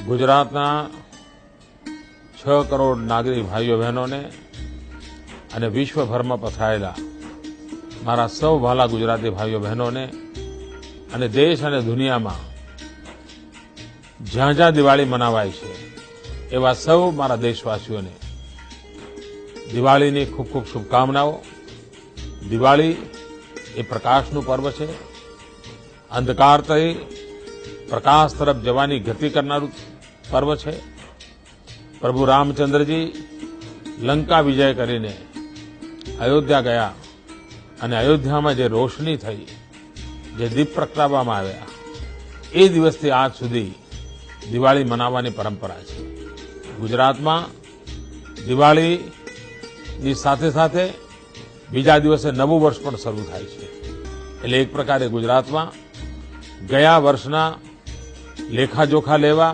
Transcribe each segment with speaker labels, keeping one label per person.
Speaker 1: ગુજરાતના 6 કરોડ નાગરિક ભાઈઓ બહેનોને અને વિશ્વભરમાં પથરાયેલા મારા સૌ વહાલા ગુજરાતી ભાઈઓ બહેનોને અને દેશ અને દુનિયામાં જ્યાં જ્યાં દિવાળી મનાવાય છે એવા સૌ મારા દેશવાસીઓને દિવાળીની ખૂબ ખૂબ શુભકામનાઓ। દિવાળી એ પ્રકાશનું પર્વ છે, અંધકારથી પ્રકાશ તરફ જવાની ગતિ કરનારું પર્વ છે। પ્રભુ રામચંદ્રજી લંકા વિજય કરીને અયોધ્યા ગયા અને અયોધ્યામાં જે રોશની થઈ, જે દીપ પ્રગટાવવામાં આવ્યા, એ દિવસથી આજ સુધી દિવાળી મનાવવાની પરંપરા છે। ગુજરાતમાં દિવાળીની સાથે સાથે બીજા દિવસે નવું વર્ષ પણ શરૂ થાય છે। એટલે એક પ્રકારે ગુજરાતમાં ગયા વર્ષના લેખાજોખા લેવા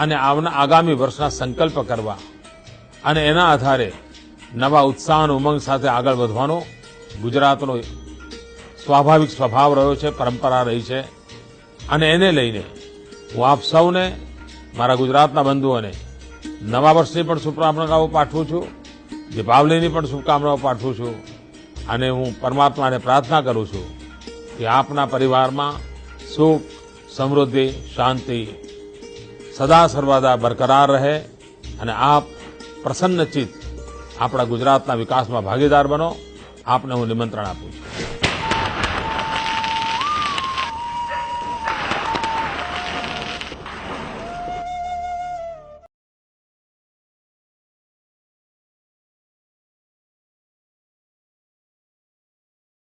Speaker 1: અને આગામી વર્ષના સંકલ્પ કરવા અને એના આધારે નવા ઉત્સાહ અને ઉમંગ સાથે આગળ વધવાનો ગુજરાતનો સ્વાભાવિક સ્વભાવ રહ્યો છે, પરંપરા રહી છે। અને એને લઈને હું આપ સૌને, મારા ગુજરાતના બંધુઓને નવા વર્ષની પણ શુભકામનાઓ પાઠવું છું, દીપાવલીની પણ શુભકામનાઓ પાઠવું છું। અને હું પરમાત્માને પ્રાર્થના કરું છું કે આપના પરિવારમાં સુખ, સમૃદ્ધિ, શાંતિ સદા સર્વદા બરકરાર રહે અને આપ પ્રસન્નચિત્ત આપણા ગુજરાતના વિકાસમાં ભાગીદાર બનો। આપને હું નિમંત્રણ આપું છું।